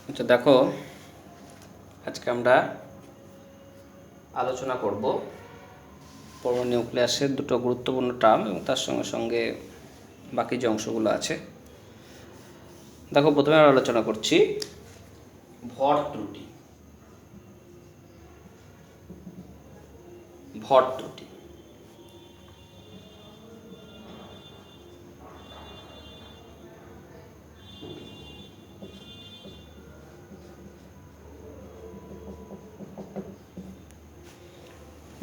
আচ্ছা দেখো, আজকে আমরা আলোচনা করব পরমাণু নিউক্লিয়াসের দুটো গুরুত্বপূর্ণ টার্ম এবং তার সঙ্গে সঙ্গে বাকি যে অংশগুলো আছে। দেখো, প্রথমে আমরা আলোচনা করছি ভর ত্রুটি। ভর ত্রুটি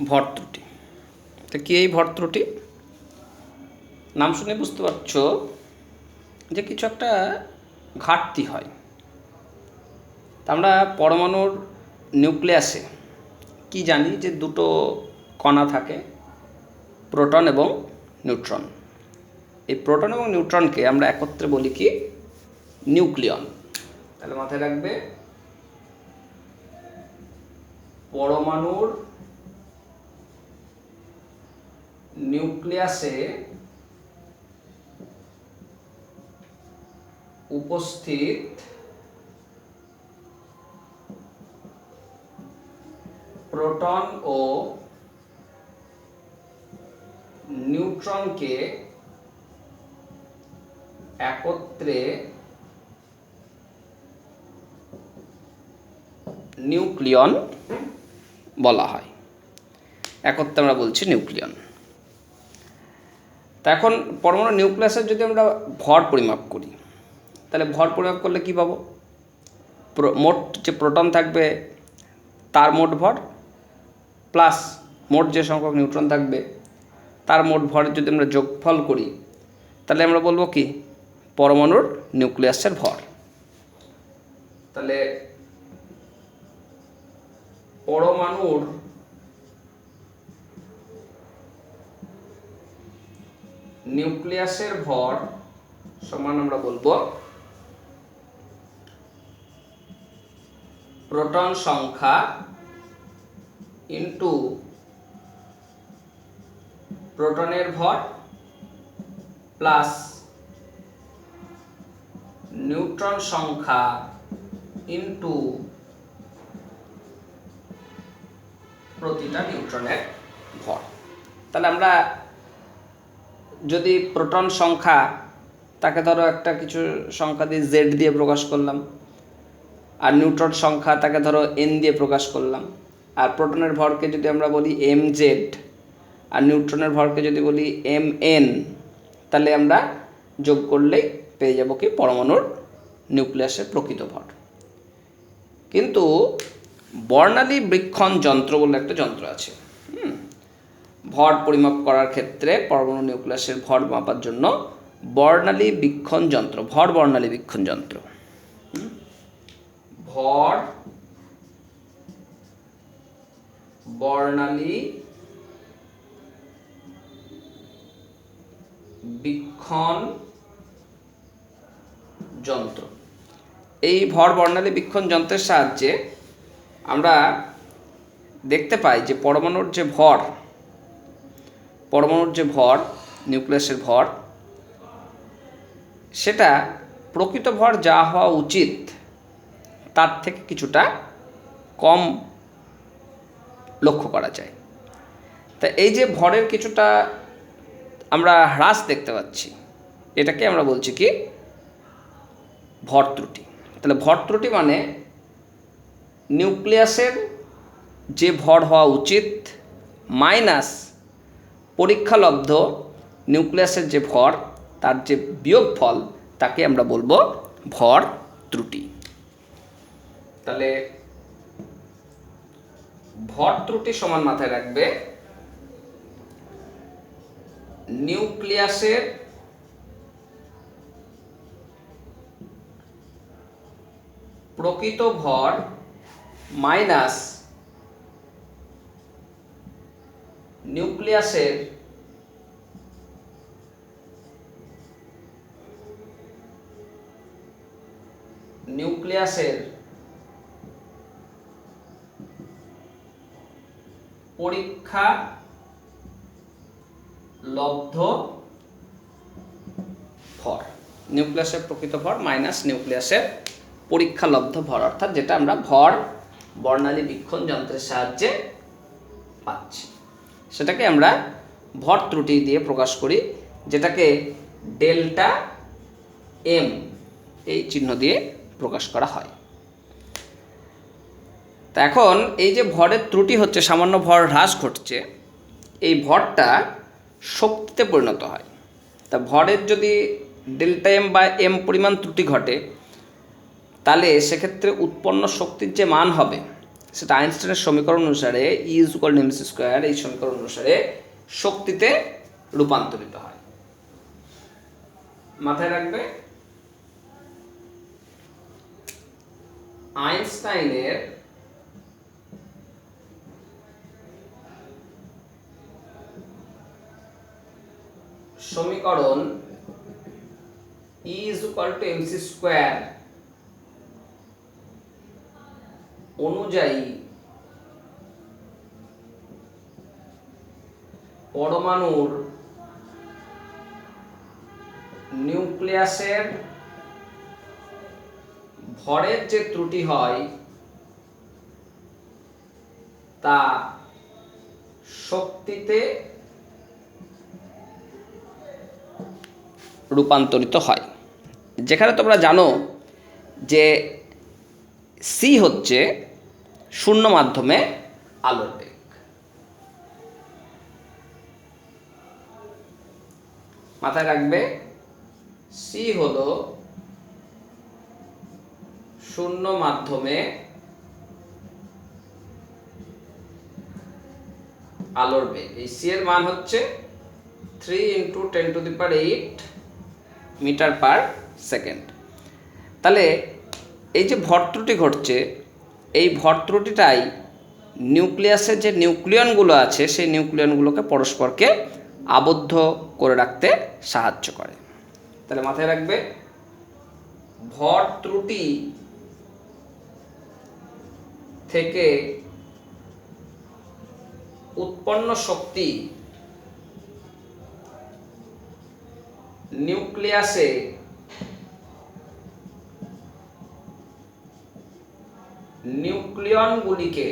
ভর ত্রুটি তো কি? এই ভর ত্রুটি নাম শুনে বুঝতে পারছো যে কিছু একটা ঘাটতি হয়। তা আমরা পরমাণুর নিউক্লিয়াসে কি জানি যে দুটো কণা থাকে, প্রোটন এবং নিউট্রন। এই প্রোটন এবং নিউট্রনকে আমরা একত্রে বলি কি? নিউক্লিয়ন। তাহলে মাথায় রাখবে, পরমাণুর নিউক্লিয়াসে উপস্থিত প্রোটন ও নিউট্রনকে একত্রে নিউক্লিয়ন বলা হয়। একত্রে আমরা বলছি নিউক্লিয়ন। তা এখন পরমাণু নিউক্লিয়াসের যদি আমরা ভর পরিমাপ করি, তাহলে ভর পরিমাপ করলে কি পাবো? মোট যে প্রোটন থাকবে তার মোট ভর প্লাস মোট যে সংখ্যক নিউট্রন থাকবে তার মোট ভরের যদি আমরা যোগফল করি, তাহলে আমরা বলবো কি? পরমাণুর নিউক্লিয়াসের ভর। তাহলে পরমাণুর নিউক্লিয়াসের ভর সমান আমরা বলবো প্রোটন সংখ্যা ইনটু প্রোটনের ভর প্লাস নিউট্রন সংখ্যা ইনটু প্রতিটা নিউট্রনের ভর। তাহলে আমরা যদি প্রোটন সংখ্যা তাকে ধরো একটা কিছু সংখ্যা দিয়ে জেড দিয়ে প্রকাশ করলাম, আর নিউট্রন সংখ্যা তাকে ধরো এন দিয়ে প্রকাশ করলাম, আর প্রোটনের ভরকে যদি আমরা বলি এম জেড আর নিউট্রনের ভরকে যদি বলি এম এন, তাহলে আমরা যোগ করলেই পেয়ে যাব কি? পরমাণুর নিউক্লিয়াসের প্রকৃত ভর। কিন্তু বর্ণালী বীক্ষণ যন্ত্র বলে একটা যন্ত্র আছে। ভর পরিমাপ করার ক্ষেত্রে পরমাণু নিউক্লিয়াসের ভর মাপার জন্য বর্ণালী বীক্ষণ যন্ত্র, ভর বর্ণালী বীক্ষণ যন্ত্র, ভর বর্ণালী বীক্ষণ যন্ত্র। এই ভর বর্ণালী বীক্ষণ যন্ত্রের সাহায্যে আমরা দেখতে পাই যে পরমাণুর যে ভর নিউক্লিয়াসের ভর, সেটা প্রকৃত ভর যা হওয়া উচিত তার থেকে কিছুটা কম লক্ষ্য করা যায়। তা এই যে ভরের কিছুটা আমরা হ্রাস দেখতে পাচ্ছি, এটাকে আমরা বলছি কি? ভর ত্রুটি। তাহলে ভর ত্রুটি মানে নিউক্লিয়াসের যে ভর হওয়া উচিত মাইনাস পরীক্ষালব্ধ নিউক্লিয়াসের যে ভর তার যে বিয়োগফল, তাকে আমরা বলবো ভর ত্রুটি। তাহলে ভর ত্রুটি সমান মাথায় রাখবে নিউক্লিয়াসের প্রকৃত ভর মাইনাস নিউক্লিয়াসের পরীক্ষা লব্ধ ভর। নিউক্লিয়াসের প্রকৃত ভর মাইনাস নিউক্লিয়াসের পরীক্ষালব্ধ ভর, অর্থাৎ যেটা আমরা ভর বর্ণালী বীক্ষণ যন্ত্রের সাহায্যে পাচ্ছি, সেটাকে আমরা ভর ত্রুটি দিয়ে প্রকাশ করি, যেটাকে ডেল্টা এম এই চিহ্ন দিয়ে প্রকাশ করা হয়। তা এখন এই যে ভরের ত্রুটি হচ্ছে, সামান্য ভর হ্রাস ঘটছে, এই ভরটা শক্তিতে পরিণত হয়। তা ভরের যদি ডেল্টা এম বা এম পরিমাণ ত্রুটি ঘটে, তাহলে সেক্ষেত্রে উৎপন্ন শক্তির যে মান হবে সেটা আইনস্টাইনের সমীকরণ অনুসারে E=mc², এই সমীকরণ অনুসারে শক্তিতে রূপান্তরিত হয়। মাথায় রাখবে, আইনস্টাইনের সমীকরণ E=mc² অনুযায়ী পরমাণুর নিউক্লিয়াসের ভরের যে ত্রুটি হয় তা শক্তিতে রূপান্তরিত হয়। যেখানে তোমরা জানো যে সি হচ্ছে শূন্য মাধ্যমে আলোর বেগ। মাথায় রাখবে, সি হলো শূন্য মাধ্যমে আলোর বেগ। এই সি এর মান হচ্ছে 3 × 10⁸ মিটার পার সেকেন্ড। তাহলে এই যে ভর ত্রুটি ঘটছে, এই ভর ত্রুটিটাই নিউক্লিয়াসের যে নিউক্লিয়নগুলো আছে সেই নিউক্লিয়নগুলোকে পরস্পরকে আবদ্ধ করে রাখতে সাহায্য করে। তাহলে মাথায় রাখবে, ভর ত্রুটি থেকে উৎপন্ন শক্তি নিউক্লিয়াসে নিউক্লিয়নগুলিকে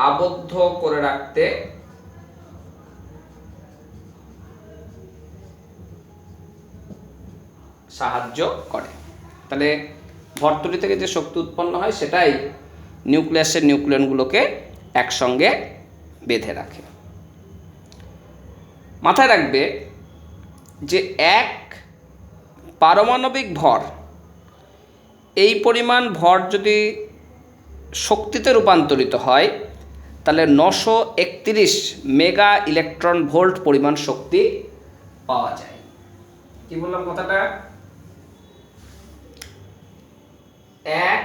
আবদ্ধ করে রাখতে সাহায্য করে। তাহলে ভর ত্রুটি থেকে যে শক্তি উৎপন্ন হয় সেটাই নিউক্লিয়াসের নিউক্লিয়নগুলোকে একসঙ্গে বেঁধে রাখে। মাথায় রাখবে যে এক পারমাণবিক ভর, এই পরিমাণ ভর যদি শক্তিতে রূপান্তরিত হয় তাহলে 931 মেগা ইলেকট্রন ভোল্ট পরিমাণ শক্তি পাওয়া যায়। কি বললাম কথাটা? এক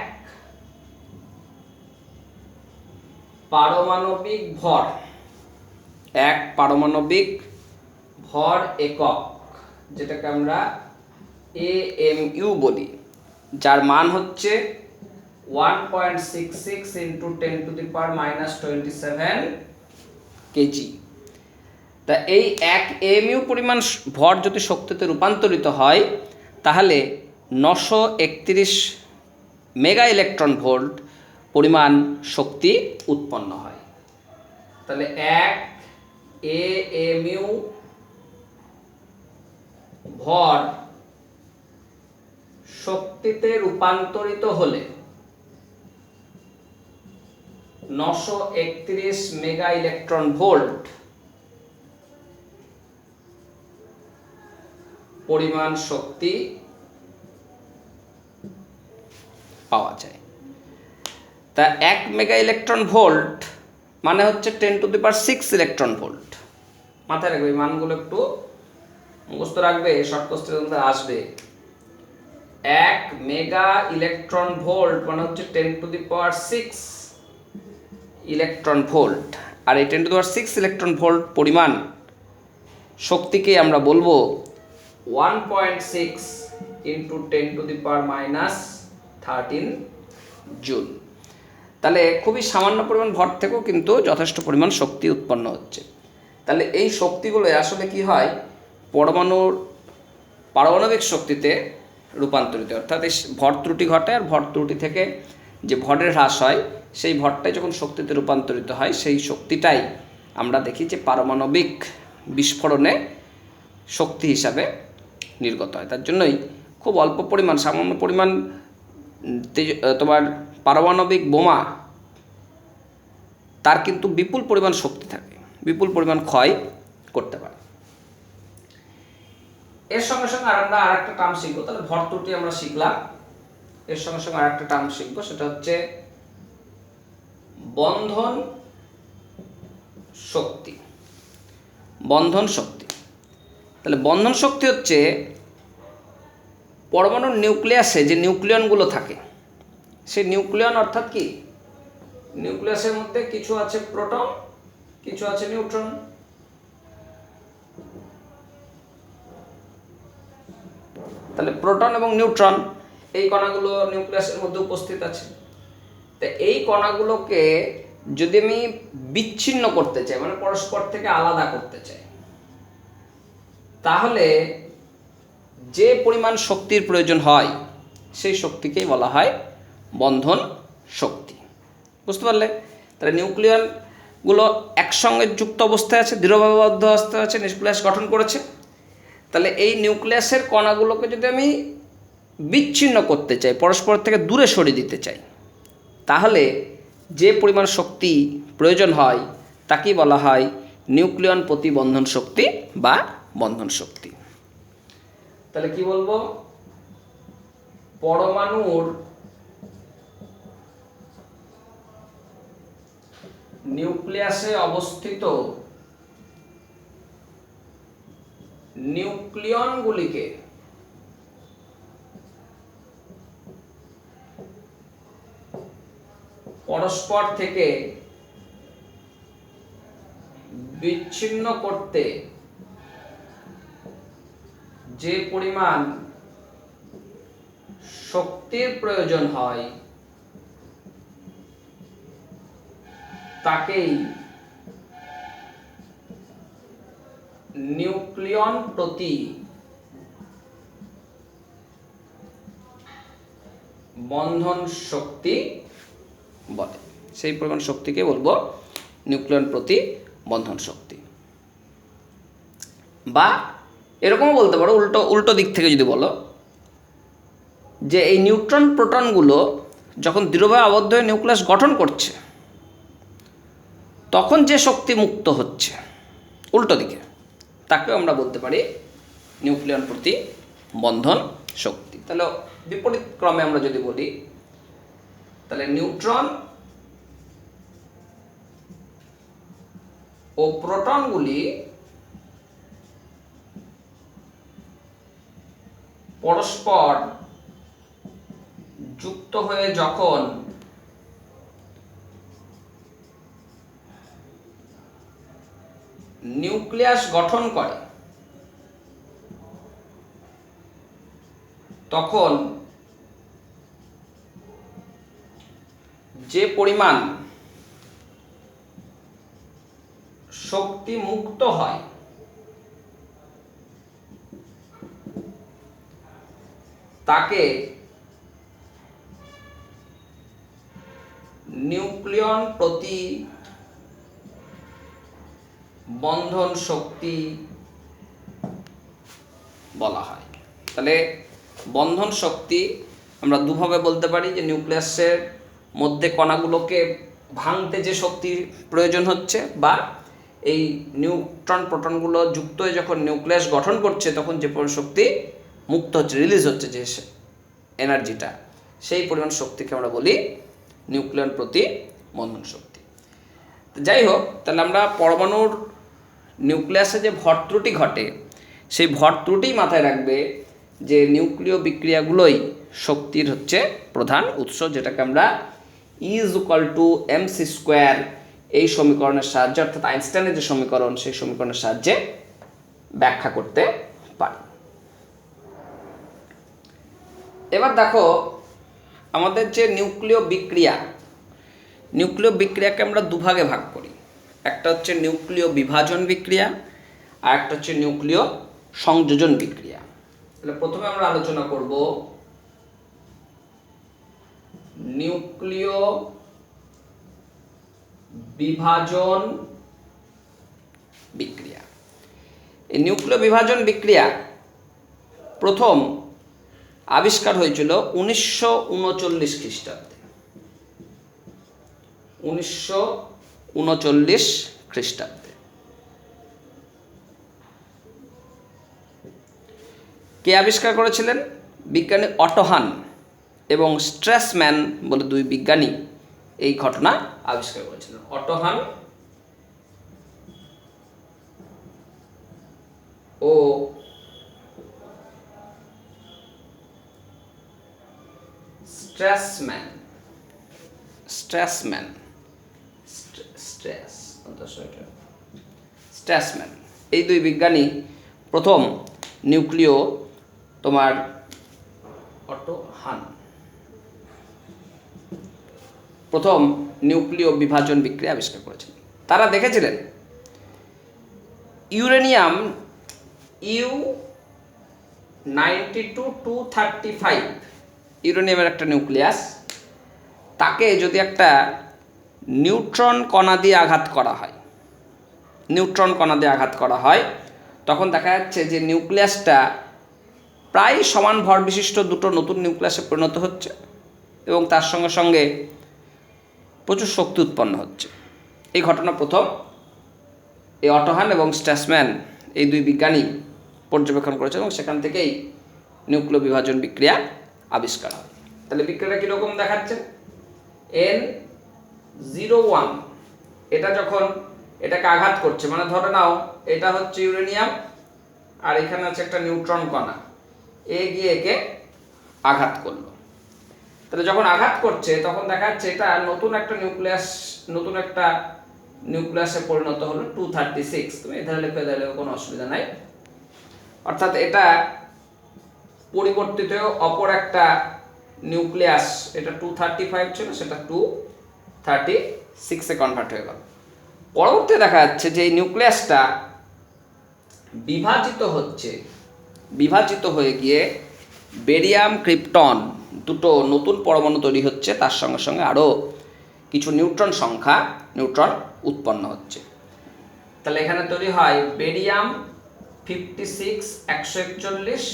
পারমাণবিক ভর, এক পারমাণবিক ভর একক, যেটাকে আমরা AMU বলি, যার মান হচ্ছে 1.66 × 10⁻⁻27 কেজি। তা এই এক AMU পরিমাণ ভর যদি শক্তিতে রূপান্তরিত হয় তাহলে 931 মেগা ইলেকট্রন ভোল্ট পরিমাণ শক্তি উৎপন্ন হয়। তাহলে এক AMU ভর শক্তিতে রূপান্তরিত হলে 931 মেগা ইলেকট্রন ভোল্ট পরিমাণ শক্তি পাওয়া যায়। তা 1 মেগা ইলেকট্রন ভোল্ট মানে হচ্ছে 10⁶ ইলেকট্রন ভোল্ট। মাথায় রাখবে, এই মানগুলো একটু মুখস্থ রাখবে, শর্ট কোশ্চেনে আসবে। 1 মেগা ইলেকট্রন ভোল্ট মানে হচ্ছে 10⁶ ইলেকট্রন ভোল্ট, আর এই 10⁶ ইলেকট্রন ভোল্ট পরিমাণ শক্তিকে আমরা বলবো 1.6 × 10⁻⁻13 জুল। তাহলে খুবই সামান্য পরিমাণ ভর থেকেও কিন্তু যথেষ্ট পরিমাণ শক্তি উৎপন্ন হচ্ছে। তাহলে এই শক্তিগুলো আসলে কি হয়, পরমাণুর পারমাণবিক শক্তিতে রূপান্তরিত, অর্থাৎ এই ভর ত্রুটি ঘটে, আর ভর ত্রুটি থেকে যে ভরের হ্রাস হয় সেই ভরটাই যখন শক্তিতে রূপান্তরিত হয় সেই শক্তিটাই আমরা দেখি যে পারমাণবিক বিস্ফোরণে শক্তি হিসাবে নির্গত হয়। তার জন্যই খুব অল্প পরিমাণ, সামান্য পরিমাণ তোমার পারমাণবিক বোমা, তার কিন্তু বিপুল পরিমাণ শক্তি থাকে, বিপুল পরিমাণ ক্ষয় করতে পারে। এর সঙ্গে সঙ্গে আমরা আরেকটা টার্ম শিখবো, তাহলে ভর ত্রুটি আমরা শিখলাম, এর সঙ্গে সঙ্গে আরেকটা টার্ম শিখবো, সেটা হচ্ছে বন্ধন শক্তি। বন্ধন শক্তি, তাহলে বন্ধন শক্তি হচ্ছে পরমাণুর নিউক্লিয়াসে যে নিউক্লিয়নগুলো থাকে, সেই নিউক্লিয়ন অর্থাৎ কি, নিউক্লিয়াসের মধ্যে কিছু আছে প্রোটন, কিছু আছে নিউট্রন। তাহলে প্রোটন এবং নিউট্রন এই কণাগুলো নিউক্লিয়াসের মধ্যে উপস্থিত আছে। তো এই কণাগুলোকে যদি আমি বিচ্ছিন্ন করতে চাই, মানে পরস্পর থেকে আলাদা করতে চাই, তাহলে যে পরিমাণ শক্তির প্রয়োজন হয় সেই শক্তিকেই বলা হয় বন্ধন শক্তি। বুঝতে পারলে? তাহলে নিউক্লিয়নগুলো একসঙ্গে যুক্ত অবস্থায় আছে, দৃঢ়ভাবে অবস্থায় আছে, নিউক্লিয়াস গঠন করেছে। তাহলে এই নিউক্লিয়াসের কণাগুলোকে যদি আমি বিচ্ছিন্ন করতে চাই, পরস্পর থেকে দূরে সরিয়ে দিতে চাই, তাহলে যে পরিমাণ শক্তি প্রয়োজন হয় তাকেই বলা হয় নিউক্লিয়ন প্রতি বন্ধন শক্তি বা বন্ধন শক্তি। তাহলে কি বলবো, পরমাণুর নিউক্লিয়াসে অবস্থিত নিউক্লিয়নগুলিকে পরস্পর থেকে বিচ্ছিন্ন করতে যে পরিমাণ শক্তির প্রয়োজন হয় তাকেই নিউক্লিয়ন প্রতি বন্ধন শক্তি বলে। সেই পরিমাণ শক্তিকে বলবো নিউক্লিয়ন প্রতি বন্ধন শক্তি। বা এরকমও বলতে পারো, উল্টো দিক থেকে যদি বলো যে এই নিউট্রন প্রোটনগুলো যখন দৃঢ়ভাবে আবদ্ধ হয়ে নিউক্লিয়াস গঠন করছে তখন যে শক্তি মুক্ত হচ্ছে উল্টো দিকে, তাকেও আমরা বলতে পারি নিউক্লিয়ন প্রতি বন্ধন শক্তি। তাহলে বিপরীত ক্রমে আমরা যদি বলি, তাহলে নিউট্রন ও প্রোটনগুলি পরস্পর যুক্ত হয়ে যখন নিউক্লিয়াস গঠন করে তখন যে পরিমাণ শক্তি মুক্ত হয় তাকে নিউক্লিয়ন প্রতি বন্ধন শক্তি বলা হয়। তাহলে বন্ধন শক্তি আমরা দুভাবে বলতে পারি, যে নিউক্লিয়াসের মধ্যে কণাগুলোকে ভাঙতে যে শক্তির প্রয়োজন হচ্ছে, বা এই নিউট্রন প্রোটনগুলো যুক্ত হয়ে যখন নিউক্লিয়াস গঠন করছে তখন যে পরিমাণ শক্তি মুক্ত হচ্ছে, রিলিজ হচ্ছে যে এনার্জিটা, সেই পরিমাণ শক্তিকে আমরা বলি নিউক্লিয়ন প্রতি বন্ধন শক্তি। যাই হোক, তাহলে আমরা পরমাণুর নিউক্লিয়াসে যে ভর ত্রুটি ঘটে সেই ভর ত্রুটি মাথায় রাখবে যে নিউক্লিয় বিক্রিয়াগুলোই শক্তির হচ্ছে প্রধান উৎস, যেটাকে আমরা E=mc² এই সমীকরণের সাহায্যে, অর্থাৎ আইনস্টাইনের যে সমীকরণ সেই সমীকরণের সাহায্যে ব্যাখ্যা করতে পারি। এবার দেখো আমাদের যে নিউক্লিয় বিক্রিয়াকে আমরা দুভাগে ভাগ করি। একটা হচ্ছে নিউক্লিয় বিভাজন বিক্রিয়া আর একটা হচ্ছে নিউক্লিয় সংযোজন বিক্রিয়া। তাহলে প্রথমে আমরা আলোচনা করব নিউক্লিয় বিভাজন বিক্রিয়া। এই নিউক্লিয় বিভাজন বিক্রিয়া প্রথম আবিষ্কার হয়েছিল 1939 খ্রিস্টাব্দে। 1939 খ্রিস্টাব্দে। কে আবিষ্কার করেছিলেন? বিজ্ঞানী অটো হান এবং স্ট্রাসম্যান বলে দুই বিজ্ঞানী এই ঘটনা আবিষ্কার করেছিলেন। অটো হান ও স্ট্রাসম্যান এই দুই বিজ্ঞানী প্রথম নিউক্লিয় তোমার অটো হান প্রথম নিউক্লিয় বিভাজন বিক্রিয়া আবিষ্কার করেছিলেন। তারা দেখেছিলেন ইউরেনিয়াম U-92-235 ইউরেনিয়ামের একটা নিউক্লিয়াস, তাকে যদি একটা নিউট্রন কণা দিয়ে আঘাত করা হয়, তখন দেখা যাচ্ছে যে নিউক্লিয়াসটা প্রায় সমান ভর বিশিষ্ট দুটো নতুন নিউক্লিয়াসে পরিণত হচ্ছে এবং তার সঙ্গে সঙ্গে প্রচুর শক্তি উৎপন্ন হচ্ছে। এই ঘটনা প্রথম এই অটো হান এবং স্ট্রাসম্যান এই দুই বিজ্ঞানী পর্যবেক্ষণ করেছে এবং সেখান থেকেই নিউক্লিয় বিভাজন বিক্রিয়া আবিষ্কার হয়। তাহলে বিক্রিয়াটা কীরকম দেখাচ্ছে? N01 এটা যখন এটাকে আঘাত করছে, মানে ধরে নাও এটা হচ্ছে ইউরেনিয়াম আর এখানে আছে একটা নিউট্রন কণা, গিয়ে একে আঘাত করলো। তাহলে যখন আঘাত করছে তখন দেখা যাচ্ছে এটা নতুন একটা নিউক্লিয়াসে পরিণত হলো 236। তুমি এধারে লিখে দিলে কোনো অসুবিধা নাই। অর্থাৎ এটা পরিবর্তিত অপর একটা নিউক্লিয়াস, এটা 235 ছিল, সেটা 236-এ কনভার্ট হয়ে গেল। পরবর্তীতে দেখা যাচ্ছে যে এই নিউক্লিয়াসটা বিভাজিত হয়ে গিয়ে বেরিয়াম ক্রিপ্টন দুটো নতুন পরমাণু তৈরি হচ্ছে, তার সঙ্গে সঙ্গে আরও কিছু নিউট্রন উৎপন্ন হচ্ছে। তাহলে এখানে তৈরি হয় বেরিয়াম 56 141,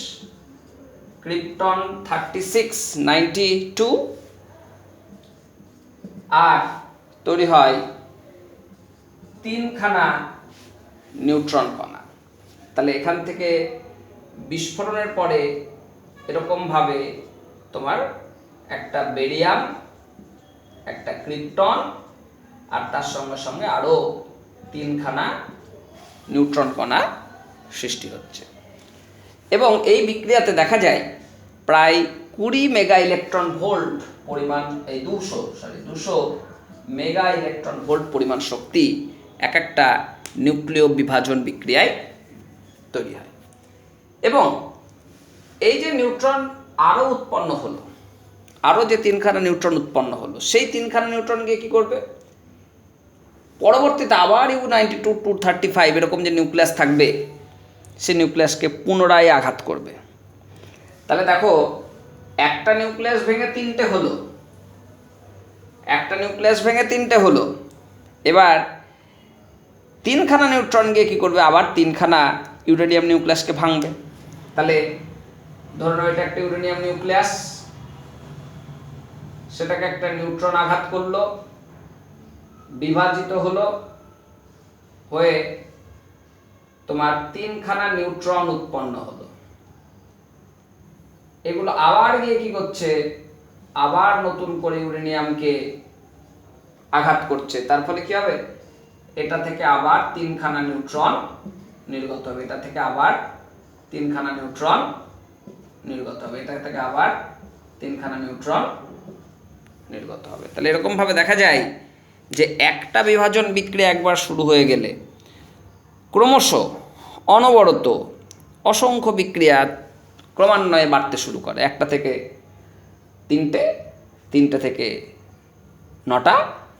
ক্রিপ্টন 36 92, আর তৈরি হয় 3খানা নিউট্রন কণা। তাহলে এখান থেকে বিস্ফোরণের পরে এরকমভাবে তোমার একটা বেরিয়াম, একটা ক্রিপ্টন আর তার সঙ্গে সঙ্গে আরও 3খানা নিউট্রন কণা সৃষ্টি হচ্ছে। এবং এই বিক্রিয়াতে দেখা যায় প্রায় 20 মেগা ইলেকট্রন ভোল্ট পরিমাণ, 200 মেগা ইলেকট্রন ভোল্ট পরিমাণ শক্তি এক একটা নিউক্লিয় বিভাজন বিক্রিয়ায় তৈরি হয়। এবং এই যে নিউট্রন আরও উৎপন্ন হলো, আরও যে 3খানা নিউট্রন উৎপন্ন হলো, সেই 3খানা নিউট্রন গিয়ে কী করবে? পরবর্তীতে আবার U-92-235 এরকম যে নিউক্লিয়াস থাকবে, সেই নিউক্লিয়াসকে পুনরায় আঘাত করবে। তাহলে দেখো, একটা নিউক্লিয়াস ভেঙে তিনটে হলো, এবার 3খানা নিউট্রন গিয়ে কী করবে? আবার 3খানা ইউরেনিয়াম নিউক্লিয়াসকে ভাঙবে। তাহলে ধরে নাও এটা একটা ইউরেনিয়াম নিউক্লিয়াস, সেটাকে একটা নিউট্রন আঘাত করলো, বিভাজিত হয়ে তোমার 3খানা নিউট্রন উৎপন্ন হলো। এগুলো আবার গিয়ে কি করছে? আবার নতুন করে ইউরেনিয়ামকে আঘাত করছে। তার ফলে কি হবে? এটা থেকে আবার 3খানা নিউট্রন নির্গত হবে, এটা থেকে আবার 3খানা নিউট্রন নির্গত হবে, এটা থেকে আবার 3খানা নিউট্রন নির্গত হবে। তাহলে এরকমভাবে দেখা যায় যে একটা বিভাজন বিক্রিয়া একবার শুরু হয়ে গেলে ক্রমশ অনবরত অসংখ্য বিক্রিয়া ক্রমান্বয়ে বাড়তে শুরু করে। 1টা থেকে 3টে, 3টে থেকে 9টা,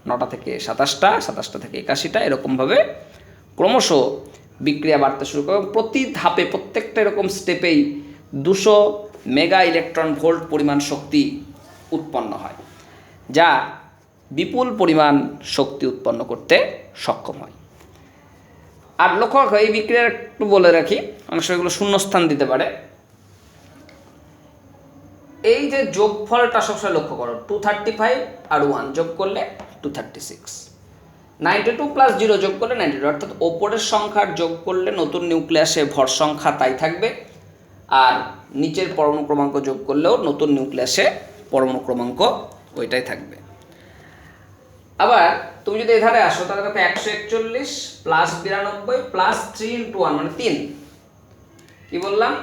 9টা থেকে 27টা, 27টা থেকে 81টা, এরকমভাবে ক্রমশ বিক্রিয়া বাড়তে শুরু করে। প্রতি ধাপে, প্রত্যেকটা এরকম স্টেপেই 200 মেগা ইলেকট্রন ভোল্ট পরিমাণ শক্তি উৎপন্ন হয়, যা বিপুল পরিমাণ শক্তি উৎপন্ন করতে সক্ষম হয়। আর লক্ষ্য রাখো, এই বিক্রিয়া একটু বলে রাখি, অনেক সময় এগুলো শূন্যস্থান দিতে পারে। এই যে যোগফলটা সবসময় লক্ষ্য করো, 235 আর 1 যোগ করলে 236, 92 প্লাস 0 যোগ করলে 92, অর্থাৎ ওপরের সংখ্যার যোগ করলে নতুন নিউক্লিয়াসে ভর সংখ্যা তাই থাকবে, আর নিচের পরমাণু ক্রমাঙ্ক যোগ করলেও নতুন নিউক্লিয়াসে পরমাণু ক্রমাঙ্ক ওইটাই থাকবে। আবার তুমি যদি এধারে আসো তাহলে দেখো 141 প্লাস 92 প্লাস 3 ইন্টু 1 মানে 3, কি বললাম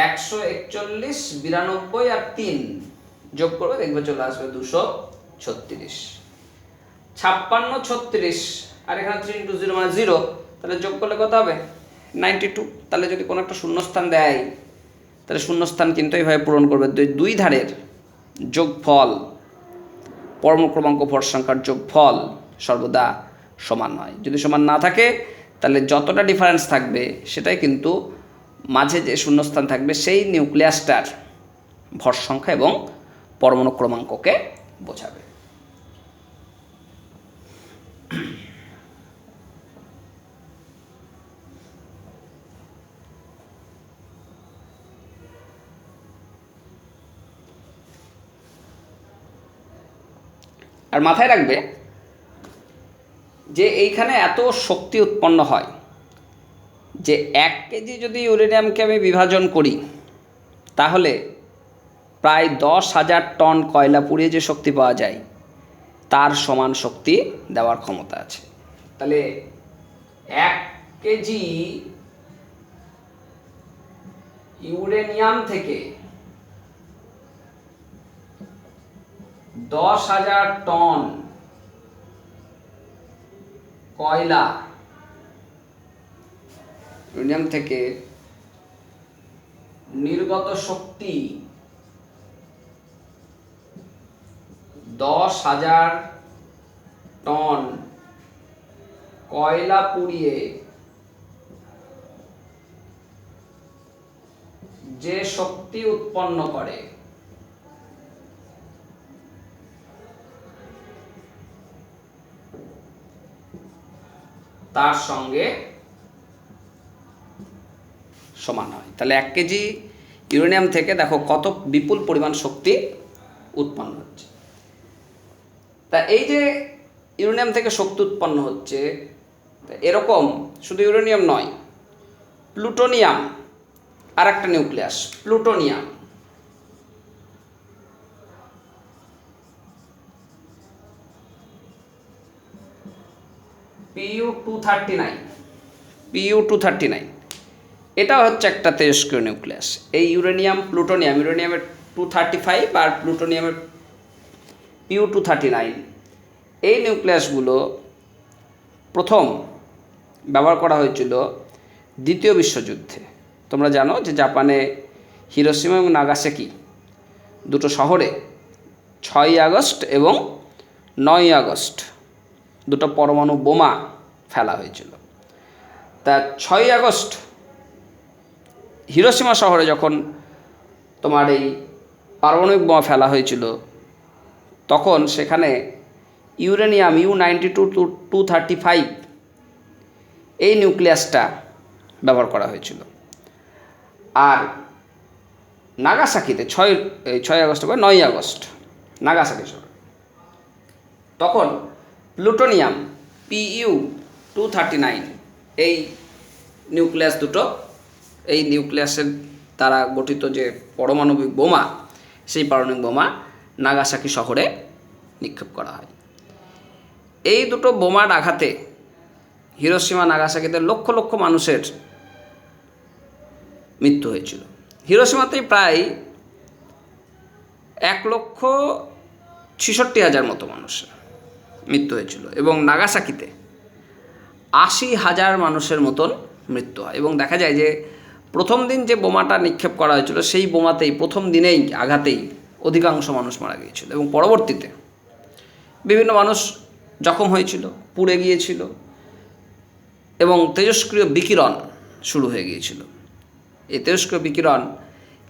141 92 আর 3 যোগ করবে, দেখবে চলে আসবে 236। 56 36 আর এখানে 3 ইন্টু 0 মানে 0, তাহলে যোগ করলে কত হবে 92। তাহলে যদি কোনো একটা শূন্যস্থান দেয় তাহলে শূন্যস্থান কিন্তু এইভাবে পূরণ করবে। দুই ধারের যোগফল, পরমাণু ক্রমাঙ্ক ভর সংখ্যার যোগফল সর্বদা সমান হয়। যদি সমান না থাকে তাহলে যতটা ডিফারেন্স থাকবে সেটাই কিন্তু মাঝে যে শূন্যস্থান থাকবে সেই নিউক্লিয়াসটার ভর সংখ্যা এবং পরমাণু ক্রমাঙ্ককে বোঝাবে। আর মাথায় রাখবে যে এইখানে এত শক্তি উৎপন্ন হয় যে 1 কেজি যদি ইউরেনিয়ামকে আমি বিভাজন করি তাহলে প্রায় 10,000 টন কয়লা পুড়িয়ে যে শক্তি পাওয়া যায় তার সমান শক্তি দেওয়ার ক্ষমতা আছে। তাহলে 1 কেজি ইউরেনিয়াম থেকে 10,000 টন কয়লা, ইউরেনিয়াম থেকে নির্গত শক্তি 10,000 টন কয়লা পুড়িয়ে যে শক্তি উৎপন্ন করে তার সঙ্গে সমান হয়। তাহলে 1 কেজি ইউরেনিয়াম থেকে দেখো কত বিপুল পরিমাণ শক্তি উৎপন্ন হচ্ছে। তা এই যে ইউরেনিয়াম থেকে শক্তি উৎপন্ন হচ্ছে, এরকম শুধু ইউরেনিয়াম নয়, প্লুটোনিয়াম আর একটা নিউক্লিয়াস, প্লুটোনিয়াম, Pu239, এটা হচ্ছে একটা তেজস্ক্রিয় নিউক্লিয়াস। এই ইউরেনিয়াম প্লুটোনিয়াম, ইউরেনিয়ামের 235 আর প্লুটোনিয়ামের Pu239, এই নিউক্লিয়াসগুলো প্রথম ব্যবহার করা হয়েছিল দ্বিতীয় বিশ্বযুদ্ধে। তোমরা জানো যে জাপানে হিরোশিমা এবং নাগাসাকি দুটো শহরে 6ই আগস্ট এবং 9ই আগস্ট দুটো পরমাণু বোমা ফেলা হয়েছিল। তা 6ই আগস্ট হিরোশিমা শহরে যখন তোমার এই পারমাণবিক বোমা ফেলা হয়েছিল তখন সেখানে ইউরেনিয়াম U-92-235 এই নিউক্লিয়াসটা ব্যবহার করা হয়েছিল। আর নাগাসাকিতে 6ই আগস্ট বা 9ই আগস্ট নাগাসাকি শহরে তখন প্লুটোনিয়াম Pu239 এই নিউক্লিয়াস দুটো, এই নিউক্লিয়াসের দ্বারা গঠিত যে পারমাণবিক বোমা, সেই পারমাণবিক বোমা নাগাসাকি শহরে নিক্ষেপ করা হয়। এই দুটো বোমার আঘাতে হিরোশিমা নাগাসাকিতে লক্ষ লক্ষ মানুষের মৃত্যু হয়েছিল। হিরোশিমাতেই প্রায় 1,66,000 মতো মানুষের মৃত্যু হয়েছিল এবং নাগাসাকিতে 80,000 মানুষের মতন মৃত্যু হয়। এবং দেখা যায় যে প্রথম দিন যে বোমাটা নিক্ষেপ করা হয়েছিল সেই বোমাতেই প্রথম দিনেই আঘাতেই অধিকাংশ মানুষ মারা গিয়েছিল এবং পরবর্তীতে বিভিন্ন মানুষ জখম হয়েছিল, পুড়ে গিয়েছিল এবং তেজস্ক্রিয় বিকিরণ শুরু হয়ে গিয়েছিল। এই তেজস্ক্রিয় বিকিরণ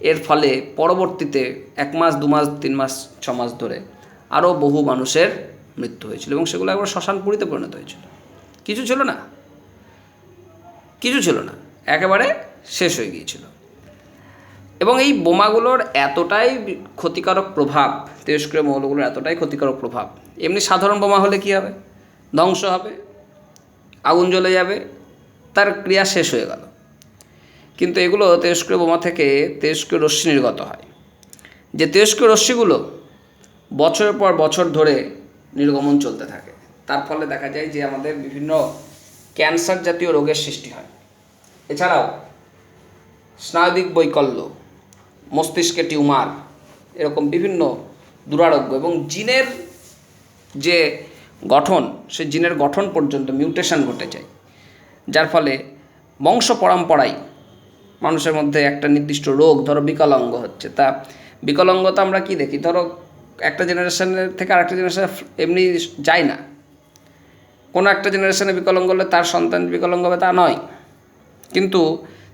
এর ফলে পরবর্তীতে 1 মাস 2 মাস 3 মাস 6 মাস ধরে আরও বহু মানুষের মৃত্যু হয়েছিল এবং সেগুলো একবার শ্মশানপুরীতে পরিণত হয়েছিল। কিছু ছিল না, কিছু ছিল না, একেবারে শেষ হয়ে গিয়েছিল। এবং এই বোমাগুলোর এতটাই ক্ষতিকারক প্রভাব, তেজস্ক্রিয় মৌলগুলোর এতটাই ক্ষতিকারক প্রভাব, এমনি সাধারণ বোমা হলে কী হবে, ধ্বংস হবে, আগুন জ্বলে যাবে, তার ক্রিয়া শেষ হয়ে গেল। কিন্তু এগুলো তেজস্ক্রিয় বোমা থেকে তেজস্ক্রিয় রশ্মি নির্গত হয়, যে তেজস্ক্রিয় রশ্মিগুলো বছরের পর বছর ধরে নির্গমন চলতে থাকে। তার ফলে দেখা যায় যে আমাদের বিভিন্ন ক্যান্সার জাতীয় রোগের সৃষ্টি হয়। এছাড়াও স্নায়বিক বৈকল্য, মস্তিষ্কে টিউমার, এরকম বিভিন্ন দুরারোগ্য এবং জিনের যে গঠন, সেই জিনের গঠন পর্যন্ত মিউটেশন ঘটে যায়, যার ফলে বংশ পরম্পরায় মানুষের মধ্যে একটা নির্দিষ্ট রোগ, ধরো বিকলাঙ্গ হচ্ছে, তা বিকলাঙ্গতা আমরা কি দেখি, ধরো একটা জেনারেশনের থেকে আরেকটা জেনারেশনে এমনি যায় না। কোনো একটা জেনারেশনে বিকলাঙ্গ হলে তার সন্তান বিকলাঙ্গ হবে তা নয়, কিন্তু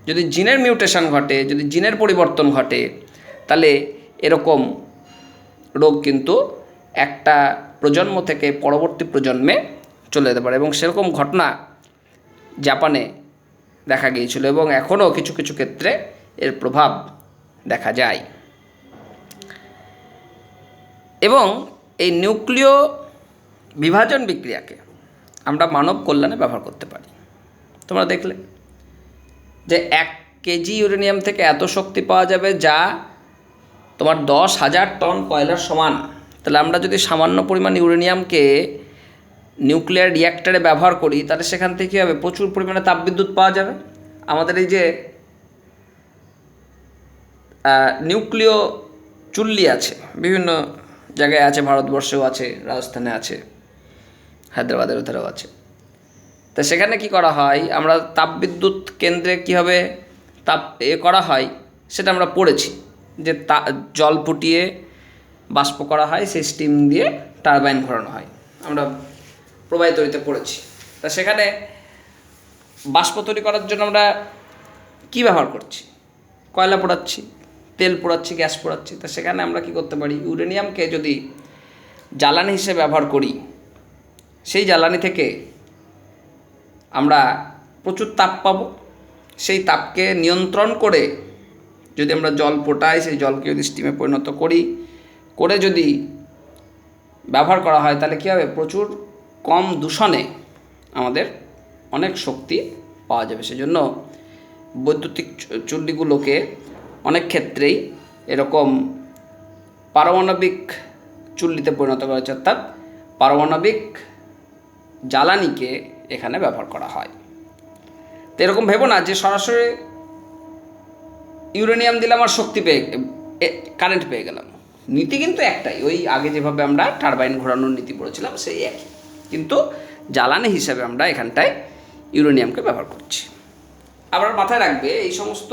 যদি জিনের মিউটেশন ঘটে, যদি জিনের পরিবর্তন ঘটে, তাহলে এরকম রোগ কিন্তু একটা প্রজন্ম থেকে পরবর্তী প্রজন্মে চলে যেতে পারে। এবং সেরকম ঘটনা জাপানে দেখা গিয়েছিল এবং এখনও কিছু কিছু ক্ষেত্রে এর প্রভাব দেখা যায়। এবং এই নিউক্লিয় বিভাজন বিক্রিয়াকে আমরা মানব কল্যাণে ব্যবহার করতে পারি। তোমরা দেখলে যে 1 কেজি ইউরেনিয়াম থেকে এত শক্তি পাওয়া যাবে যা তোমার 10,000 টন কয়লার সমান। তাহলে আমরা যদি সামান্য পরিমাণ ইউরেনিয়ামকে নিউক্লিয়ার রিঅ্যাক্টরে ব্যবহার করি, তাহলে সেখান থেকে কী হবে, প্রচুর পরিমাণে তাপবিদ্যুৎ পাওয়া যাবে। আমাদের এই যে নিউক্লিয় চুল্লি আছে, বিভিন্ন জায়গায় আছে, ভারতবর্ষেও আছে, রাজস্থানে আছে, হায়দ্রাবাদের ওধারেও আছে। তা সেখানে কি করা হয়, আমরা তাপবিদ্যুৎ কেন্দ্রে কীভাবে তাপ করা হয় সেটা আমরা পড়েছি, যে জল ফুটিয়ে বাষ্প করা হয়, সেই স্টিম দিয়ে টারবাইন ঘোরানো হয়, আমরা প্রবাহিত তৈরিতে পড়েছি। তা সেখানে বাষ্প তৈরি করার জন্য আমরা কী ব্যবহার করছি, কয়লা পোড়াচ্ছি, তেল পোড়াচ্ছি, গ্যাস পোড়াচ্ছি। তা সেখানে আমরা কি করতে পারি, ইউরেনিয়ামকে যদি জ্বালানি হিসেবে ব্যবহার করি, সেই জ্বালানি থেকে আমরা প্রচুর তাপ পাবো। সেই তাপকে নিয়ন্ত্রণ করে যদি আমরা জল ফোটাই, সেই জলকে যদি স্টিমে পরিণত করি, করে যদি ব্যবহার করা হয়, তাহলে কী হবে, প্রচুর কম দূষণে আমাদের অনেক শক্তি পাওয়া যাবে। সেজন্য বৈদ্যুতিক চুল্লিগুলোকে অনেক ক্ষেত্রেই এরকম পারমাণবিক চুল্লিতে পরিণত করা হচ্ছে, অর্থাৎ পারমাণবিক জ্বালানিকে এখানে ব্যবহার করা হয়। তো এরকম ভেবো না যে সরাসরি ইউরেনিয়াম দিলাম আর শক্তি পেয়ে কারেন্ট পেয়ে গেলাম। নীতি কিন্তু একটাই, ওই আগে যেভাবে আমরা টারবাইন ঘোরানোর নীতি পড়েছিলাম সেই একই, কিন্তু জ্বালানি হিসাবে আমরা এখানটায় ইউরেনিয়ামকে ব্যবহার করছি। আবার মাথায় রাখবে, এই সমস্ত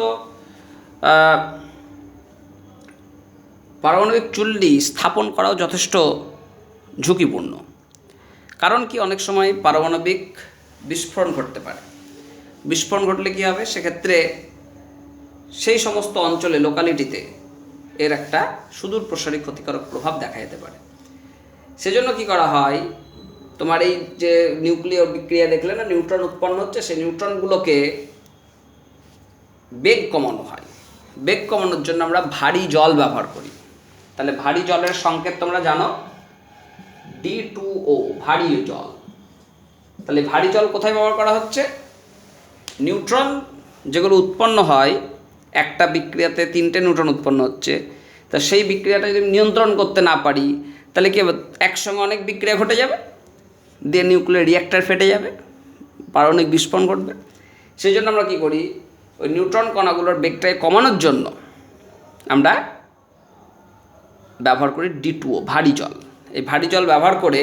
পারমাণবিক চুল্লি স্থাপন করাও যথেষ্ট ঝুঁকিপূর্ণ। কারণ কি, অনেক সময় পারমাণবিক বিস্ফোরণ ঘটতে পারে। বিস্ফোরণ ঘটলে কী হবে, সেক্ষেত্রে সেই সমস্ত অঞ্চলে, লোকালিটিতে এর একটা সুদূর প্রসারী ক্ষতিকারক প্রভাব দেখা যেতে পারে। সেজন্য কি করা হয়, তোমার এই যে নিউক্লিয় বিক্রিয়া দেখলে না, নিউট্রন উৎপন্ন হচ্ছে, সেই নিউট্রনগুলোকে বেগ কমানো হয়। বেগ কমানোর জন্য আমরা ভারী জল ব্যবহার করি। তাহলে ভারী জলের সংকেত তোমরা জানো, D2O, ভারী জল। তাহলে ভারী জল কোথায় ব্যবহার করা হচ্ছে, নিউট্রন যেগুলো উৎপন্ন হয়, একটা বিক্রিয়াতে 3টে নিউট্রন উৎপন্ন হচ্ছে, তা সেই বিক্রিয়াটা যদি নিয়ন্ত্রণ করতে না পারি, তাহলে কি হবে, একসঙ্গে অনেক বিক্রিয়া ঘটে যাবে, দিয়ে নিউক্লিয়ার রিঅ্যাক্টর ফেটে যাবে, পারমাণবিক বিস্ফোরণ ঘটবে। সেই জন্য আমরা কী করি, ওই নিউট্রন কণাগুলোর বেগটাকে কমানোর জন্য আমরা ব্যবহার করি D2O, ভারী জল। এই ভারী জল ব্যবহার করে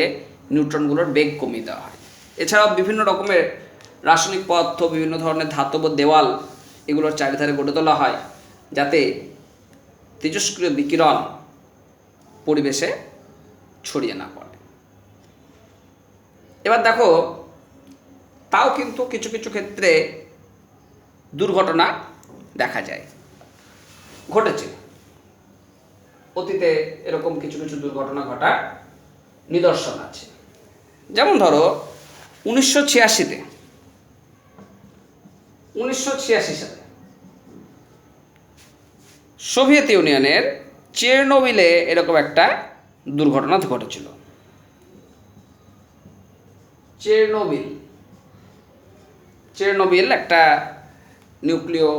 নিউট্রনগুলোর বেগ কমিয়ে দেওয়া হয়। এছাড়াও বিভিন্ন রকমের রাসায়নিক পদার্থ, বিভিন্ন ধরনের ধাতব দেওয়াল, এগুলোর চারিধারে গড়ে তোলা হয়, যাতে তেজস্ক্রিয় বিকিরণ পরিবেশে ছড়িয়ে না পড়ে। এবার দেখো, তাও কিন্তু কিছু কিছু ক্ষেত্রে দুর্ঘটনা দেখা যায়, ঘটেছে। অতীতে এরকম কিছু কিছু দুর্ঘটনা ঘটার নিদর্শন আছে। যেমন ধরো 1986 সালে সোভিয়েত ইউনিয়নের চেরনোবিলে এরকম একটা দুর্ঘটনা ঘটেছিল। চেরনোবিল একটা নিউক্লিয়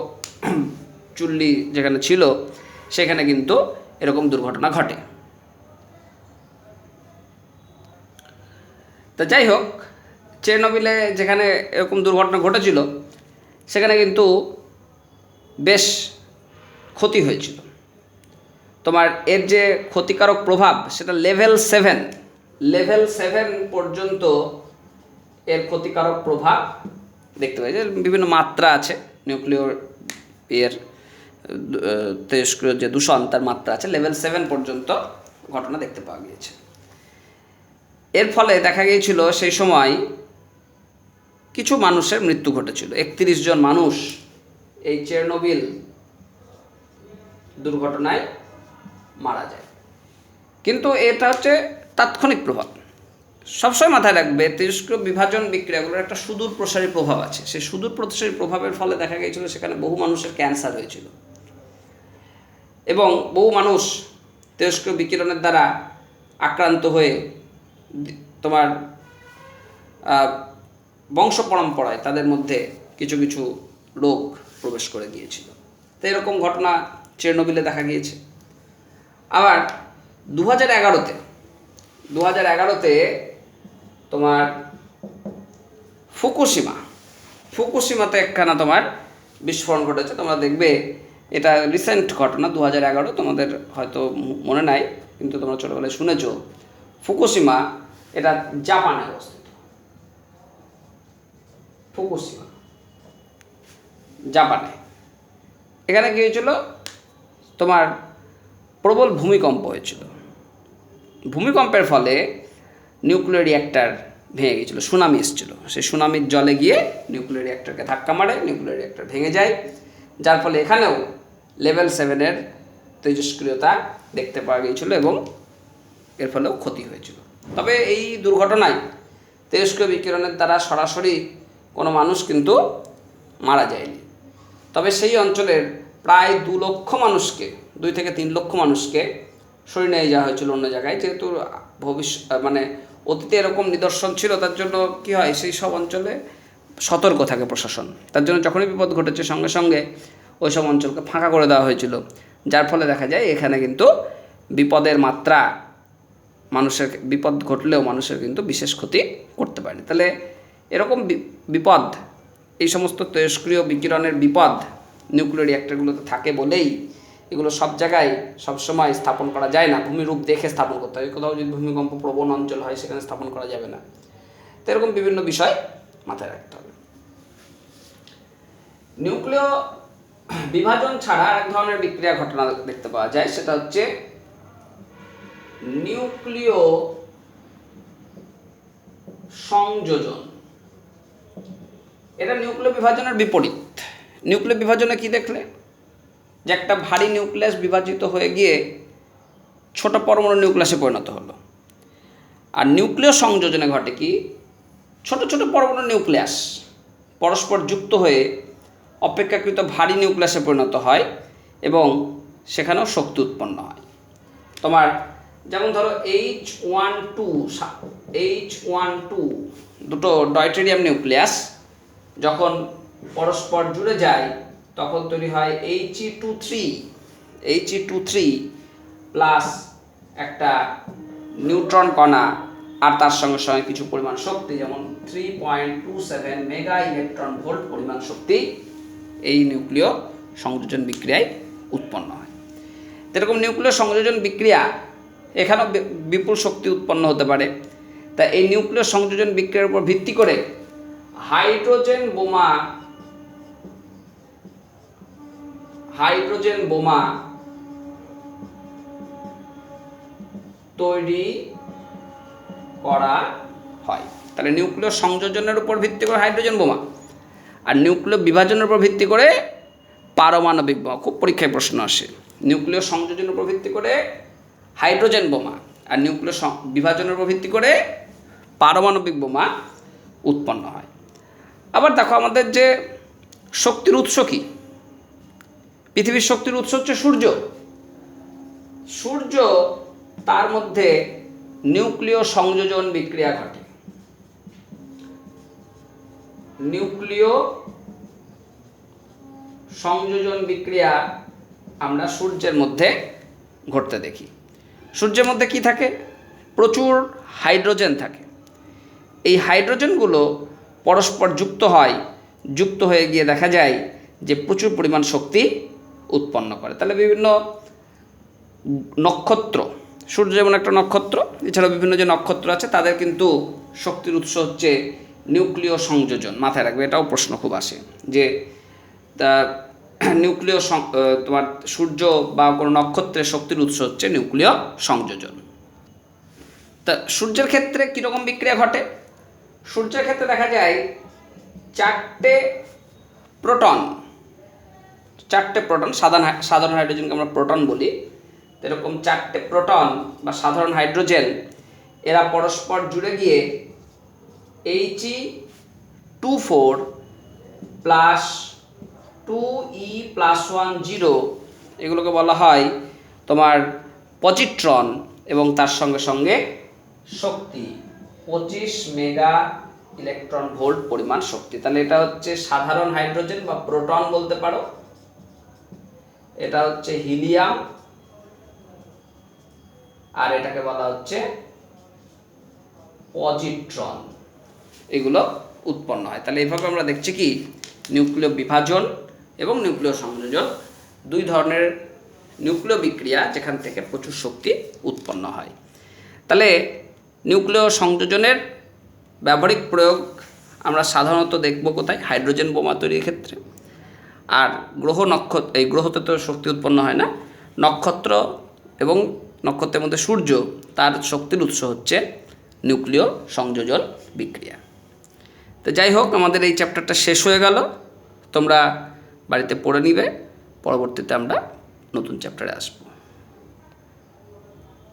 চুল্লি যেখানে ছিল, সেখানে কিন্তু এরকম দুর্ঘটনা ঘটে। তা যাই হোক, চেরনোবিলে যেখানে এরকম দুর্ঘটনা ঘটেছিল সেখানে কিন্তু বেশ ক্ষতি হয়েছিল। তোমার এর যে ক্ষতিকারক প্রভাব সেটা লেভেল 7 পর্যন্ত এর ক্ষতিকারক প্রভাব দেখতে পাই। যে বিভিন্ন মাত্রা আছে নিউক্লিয় এর তেজস্ক্রিয় যে দূষণ, তার মাত্রা আছে লেভেল 7 পর্যন্ত ঘটনা দেখতে পাওয়া গিয়েছে। এর ফলে দেখা গিয়েছিল সেই সময় কিছু মানুষের মৃত্যু ঘটেছিল। 31 জন মানুষ এই চেরনোবিল দুর্ঘটনায় মারা যায়। কিন্তু এটা হচ্ছে তাৎক্ষণিক প্রভাব। সবসময় মাথায় রাখবে, তেজস্ক্রিয় বিভাজন বিক্রিয়াগুলোর একটা সুদূর প্রসারী প্রভাব আছে। সেই সুদূর প্রসারী প্রভাবের ফলে দেখা গিয়েছিল সেখানে বহু মানুষের ক্যান্সার হয়েছিল এবং বহু মানুষ তেজস্ক্রিয় বিকিরণের দ্বারা আক্রান্ত হয়ে তোমার বংশ পরম্পরায় তাদের মধ্যে কিছু কিছু রোগ প্রবেশ করে গিয়েছিল। তো এরকম ঘটনা চেরনোবিলে দেখা গিয়েছে। আবার 2011-তে তোমার ফুকুশিমাতে একখানা তোমার বিস্ফোরণ ঘটেছে। তোমরা দেখবে এটা রিসেন্ট ঘটনা, 2011, তোমাদের হয়তো মনে নাই, কিন্তু তোমরা ছোটোবেলায় শুনেছো। ফুকুশিমা এটা জাপানে অবস্থিত। ফুকুশিমা জাপানে। এখানে কী হয়েছিল, তোমার প্রবল ভূমিকম্প হয়েছিল। ভূমিকম্পের ফলে নিউক্লিয়ার রিঅ্যাক্টর ভেঙে গিয়েছিল, সুনামি এসেছিল। সেই সুনামির জলে গিয়ে নিউক্লিয়ার রিঅ্যাক্টরকে ধাক্কা মারে, নিউক্লিয়ার রিঅ্যাক্টর ভেঙে যায়, যার ফলে এখানেও লেভেল 7 তেজস্ক্রিয়তা দেখতে পাওয়া গিয়েছিল এবং এর ফলেও ক্ষতি হয়েছিল। তবে এই দুর্ঘটনায় তেজস্ক্রিয় বিকিরণের দ্বারা সরাসরি কোনো মানুষ কিন্তু মারা যায়নি। তবে সেই অঞ্চলের প্রায় 2 লক্ষ মানুষকে, 2 থেকে 3 লক্ষ মানুষকে সরিয়ে নিয়ে যাওয়া হয়েছিল অন্য জায়গায়। যেহেতু মানে অতীতে এরকম নিদর্শন ছিল, তার জন্য কী হয়, সেই সব অঞ্চলে সতর্ক থাকে প্রশাসন। তার জন্য যখনই বিপদ ঘটেছে সঙ্গে সঙ্গে ওই সব অঞ্চলকে ফাঁকা করে দেওয়া হয়েছিল, যার ফলে দেখা যায় এখানে কিন্তু বিপদের মাত্রা, মানুষের বিপদ ঘটলেও মানুষের কিন্তু বিশেষ ক্ষতি করতে পারেনি। তাহলে এরকম বিপদ, এই সমস্ত তেজস্ক্রিয় বিকিরণের বিপদ নিউক্লিয়ার রিঅ্যাক্টরগুলোতে থাকে বলেই এগুলো সব জায়গায় সবসময় স্থাপন করা যায় না। ভূমিরূপ দেখে স্থাপন করতে হয়। কোথাও যদি ভূমিকম্প প্রবণ অঞ্চল হয় সেখানে স্থাপন করা যাবে না। তো এরকম বিভিন্ন বিষয় মাথায় রাখতে হবে। নিউক্লিয় বিভাজন ছাড়া এক ধরনের বিক্রিয়া ঘটনা দেখতে পাওয়া যায়, সেটা হচ্ছে নিউক্লিয় সংযোজন। এটা নিউক্লিয় বিভাজনের বিপরীত। নিউক্লিয় বিভাজনে কি দেখলে, যে একটা ভারী নিউক্লিয়াস বিভাজিত হয়ে গিয়ে ছোট পরমাণু নিউক্লিয়াসে পরিণত হলো। আর নিউক্লিয় সংযোজনে ঘটে কি, ছোট ছোট পরমাণু নিউক্লিয়াস পরস্পর যুক্ত হয়ে অপেক্ষাকৃত ভারী নিউক্লিয়াসে পরিণত হয় এবং সেখানেও শক্তি উৎপন্ন হয়। তোমার যেমন ধরো H12 দুটো ডয়টেরিয়াম নিউক্লিয়াস যখন পরস্পর জুড়ে যায় তখন তৈরি হয় He23 প্লাস একটা নিউট্রন কণা আর তার সঙ্গে সঙ্গে কিছু পরিমাণ শক্তি, যেমন 3.27 মেগা ইলেকট্রন ভোল্ট পরিমাণ শক্তি এই নিউক্লিয় সংযোজন বিক্রিয়ায় উৎপন্ন হয়। যেরকম নিউক্লিয় সংযোজন বিক্রিয়া, এখানেও বিপুল শক্তি উৎপন্ন হতে পারে। তা এই নিউক্লিয় সংযোজন বিক্রিয়ার উপর ভিত্তি করে হাইড্রোজেন বোমা তৈরি করা হয়। তাহলে নিউক্লিয় সংযোজনের উপর ভিত্তি করে হাইড্রোজেন বোমা, আর নিউক্লিয় বিভাজনের উপর ভিত্তি করে পারমাণবিক বোমা, খুব পরীক্ষায় প্রশ্ন আসে। নিউক্লিয় সংযোজনের উপর ভিত্তি করে হাইড্রোজেন বোমা আর নিউক্লিয় বিভাজনের উপর ভিত্তি করে পারমাণবিক বোমা উৎপন্ন হয়। আবার দেখো আমাদের যে শক্তির উৎস কি, পৃথিবীর শক্তির উৎস হচ্ছে সূর্য। সূর্য, তার মধ্যে নিউক্লিয় সংযোজন বিক্রিয়া ঘটে। নিউক্লিয় সংযোজন বিক্রিয়া আমরা সূর্যের মধ্যে ঘটতে দেখি। সূর্যের মধ্যে কি থাকে? প্রচুর হাইড্রোজেন থাকে। এই হাইড্রোজেনগুলো পরস্পর যুক্ত হয়ে গিয়ে দেখা যায় যে প্রচুর পরিমাণ শক্তি উৎপন্ন করে। তাহলে বিভিন্ন নক্ষত্র, সূর্য যেমন একটা নক্ষত্র, এছাড়াও বিভিন্ন যে নক্ষত্র আছে তাদের কিন্তু শক্তির উৎস হচ্ছে নিউক্লিয় সংযোজন। মাথায় রাখবে, এটাও প্রশ্ন খুব আসে যে নিউক্লিয় তোমার সূর্য বা কোনো নক্ষত্রের শক্তির উৎস হচ্ছে নিউক্লিয় সংযোজন। তা সূর্যের ক্ষেত্রে কীরকম বিক্রিয়া ঘটে? সূর্যের ক্ষেত্রে দেখা যায় চারটে প্রোটন, সাধারণ হাইড্রোজেনকে আমরা প্রোটন বলি, এরকম চারটে প্রোটন বা সাধারণ হাইড্রোজেন এরা পরস্পর জুড়ে গিয়ে He2 প্লাস 2E+1 এগুলোকে বলা হয় তোমার পজিট্রন, এবং তার সঙ্গে সঙ্গে শক্তি 25 মেগা ইলেকট্রন ভোল্ট পরিমাণ শক্তি। তাহলে এটা হচ্ছে সাধারণ হাইড্রোজেন বা প্রোটন বলতে পারো, এটা হচ্ছে হিলিয়াম, আর এটাকে বলা হচ্ছে পজিট্রন। এগুলো উৎপন্ন হয়। তাহলে এইভাবে আমরা দেখছি কি নিউক্লিয় বিভাজন এবং নিউক্লিয় সংযোজন দুই ধরনের নিউক্লিয় বিক্রিয়া যেখান থেকে প্রচুর শক্তি উৎপন্ন হয়। তাহলে নিউক্লিয় সংযোজনের ব্যবহারিক প্রয়োগ আমরা সাধারণত দেখব কোথায়? হাইড্রোজেন বোমা তৈরির ক্ষেত্রে। আর এই গ্রহতে তো শক্তি উৎপন্ন হয় না, নক্ষত্র এবং নক্ষত্রের মধ্যে সূর্য, তার শক্তির উৎস হচ্ছে নিউক্লিয় সংযোজন বিক্রিয়া। তো যাই হোক, আমাদের এই চ্যাপ্টারটা শেষ হয়ে গেল। তোমরা বাড়িতে পড়ে নিবে, পরবর্তীতে আমরা নতুন চ্যাপ্টারে আসবো।